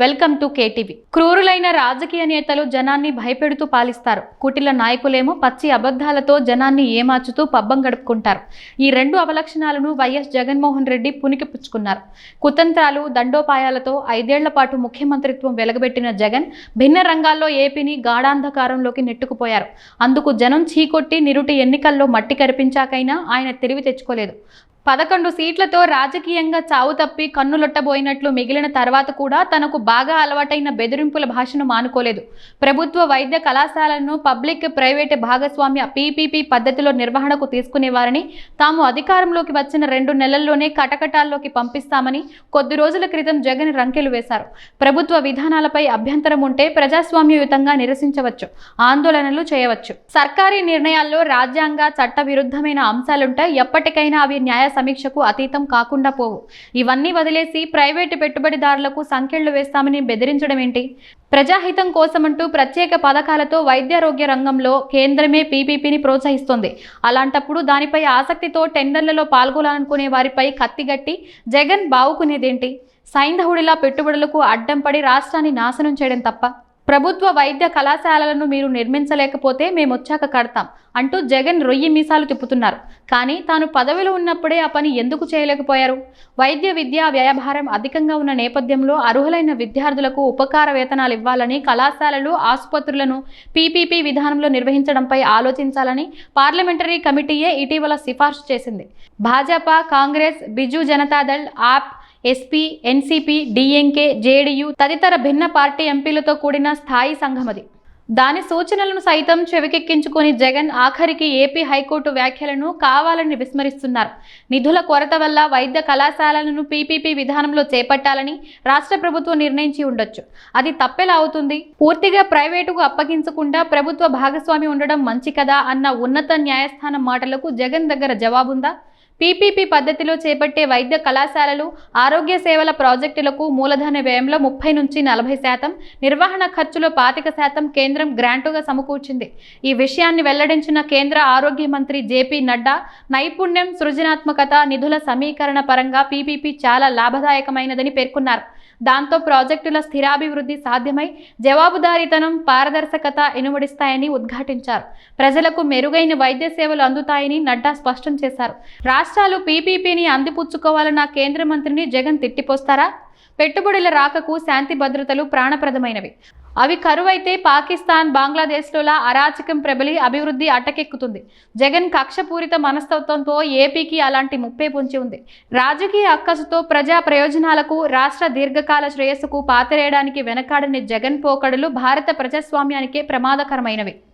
Welcome to KTV. క్రూరులైన రాజకీయ నేతలు జనాన్ని భయపెడుతూ పాలిస్తారు. కుటిల నాయకులేమో పచ్చి అబద్ధాలతో జనాన్ని ఏమార్చుతూ పబ్బం గడుపుకుంటారు. ఈ రెండు అవలక్షణాలను వైఎస్ జగన్మోహన్ రెడ్డి పుణికిపుచ్చుకున్నారు. కుతంత్రాలు, దండోపాయాలతో 5 ఏళ్ల పాటు ముఖ్యమంత్రిత్వం వెలగబెట్టిన జగన్ భిన్న రంగాల్లో ఏపీని గాఢాంధకారంలోకి నెట్టుకుపోయారు. అందుకు జనం చీకొట్టి నిరుటి ఎన్నికల్లో మట్టి కరిపించాకైనా ఆయన తెలివి తెచ్చుకోలేదు. 11 సీట్లతో రాజకీయంగా చావు తప్పి కన్నులొట్టబోయినట్లు మిగిలిన తర్వాత కూడా తనకు బాగా అలవాటైన బెదిరింపుల భాషను మానుకోలేదు. ప్రభుత్వ వైద్య కళాశాలను పబ్లిక్ ప్రైవేట్ భాగస్వామ్య పీపీపీ పద్ధతిలో నిర్వహణకు తీసుకునేవారని, తాము అధికారంలోకి వచ్చిన 2 నెలల్లోనే కటకటాల్లోకి పంపిస్తామని కొద్ది రోజుల క్రితం జగన్ రంకెలు వేశారు. ప్రభుత్వ విధానాలపై అభ్యంతరం ఉంటే ప్రజాస్వామ్యయుతంగా నిరసించవచ్చు, ఆందోళనలు చేయవచ్చు. సర్కారీ నిర్ణయాల్లో రాజ్యాంగ చట్ట విరుద్ధమైన అంశాలుంటే ఎప్పటికైనా అవి న్యాయ సమీక్షకు అతీతం కాకుండా పోవు. ఇవన్నీ వదిలేసి ప్రైవేటు పెట్టుబడిదారులకు సంకెళ్లు వేస్తామని బెదిరించడం ఏంటి? ప్రజాహితం కోసమంటూ ప్రత్యేక పథకాలతో వైద్యారోగ్య రంగంలో కేంద్రమే పీపీపీని ప్రోత్సహిస్తోంది. అలాంటప్పుడు దానిపై ఆసక్తితో టెండర్లలో పాల్గొనాలనుకునే వారిపై కత్తిగట్టి జగన్ బావుకునేదేంటి? సైంధవుడిలా పెట్టుబడులకు అడ్డం పడి రాష్ట్రాన్ని నాశనం చేయడం తప్ప? ప్రభుత్వ వైద్య కళాశాలలను మీరు నిర్మించలేకపోతే మేమొచ్చాక కడతాం అంటూ జగన్ రొయ్యి మీసాలు తిప్పుతున్నారు. కానీ తాను పదవిలో ఉన్నప్పుడే ఆ పని ఎందుకు చేయలేకపోయారు? వైద్య విద్యా వ్యయభారం అధికంగా ఉన్న నేపథ్యంలో అర్హులైన విద్యార్థులకు ఉపకార వేతనాలు ఇవ్వాలని, కళాశాలలు, ఆసుపత్రులను పీపీపీ విధానంలో నిర్వహించడంపై ఆలోచించాలని పార్లమెంటరీ కమిటీయే ఇటీవల సిఫార్సు చేసింది. భాజపా, కాంగ్రెస్, బిజు జనతాదళ్, ఆప్, ఎస్పీ, ఎన్సీపీ, డీఎంకే, జేడీయూ తదితర భిన్న పార్టీ ఎంపీలతో కూడిన స్థాయి సంఘమది. దాని సూచనలను సైతం చెవికెక్కించుకొని జగన్ ఆఖరికి ఏపీ హైకోర్టు వ్యాఖ్యలను కావాలని విస్మరిస్తున్నారు. నిధుల కొరత వల్ల వైద్య కళాశాలలను పీపీపీ విధానంలో చేపట్టాలని రాష్ట్ర ప్రభుత్వం నిర్ణయించి ఉండొచ్చు. అది తప్పెలా అవుతుంది? పూర్తిగా ప్రైవేటుకు అప్పగించకుండా ప్రభుత్వ భాగస్వామి ఉండడం మంచి కదా అన్న ఉన్నత న్యాయస్థానం మాటలకు జగన్ దగ్గర జవాబుందా? పీపీపీ పద్ధతిలో చేపట్టే వైద్య కళాశాలలు, ఆరోగ్య సేవల ప్రాజెక్టులకు మూలధన వ్యయంలో 30 నుంచి 40%, నిర్వహణ ఖర్చులో 25% కేంద్రం గ్రాంటుగా సమకూర్చింది. ఈ విషయాన్ని వెల్లడించిన కేంద్ర ఆరోగ్య మంత్రి జేపీ నడ్డా నైపుణ్యం, సృజనాత్మకత, నిధుల సమీకరణ పరంగా పీపీపీ చాలా లాభదాయకమైనదని పేర్కొన్నారు. దాంతో ప్రాజెక్టుల స్థిరాభివృద్ధి సాధ్యమై జవాబుదారీతనం, పారదర్శకత ఇనుమడిస్తాయని ఉద్ఘాటించారు. ప్రజలకు మెరుగైన వైద్య సేవలు అందుతాయని నడ్డా స్పష్టం చేశారు. రాష్ట్రాలు పీపీపీని అందిపుచ్చుకోవాలన్న కేంద్ర మంత్రిని జగన్ తిట్టిపోస్తారా? పెట్టుబడుల రాకకు శాంతి భద్రతలు ప్రాణప్రదమైనవి. అవి కరువైతే పాకిస్తాన్, బంగ్లాదేశ్లోలా అరాచకం ప్రబలి అభివృద్ధి అటకెక్కుతుంది. జగన్ కక్షపూరిత మనస్తత్వంతో ఏపీకి అలాంటి ముప్పే పొంచి ఉంది. రాజకీయ అక్కసుతో ప్రజా ప్రయోజనాలకు, రాష్ట్ర దీర్ఘకాల శ్రేయస్సుకు పాతరేయడానికి వెనకాడని జగన్ పోకడలు భారత ప్రజాస్వామ్యానికే ప్రమాదకరమైనవి.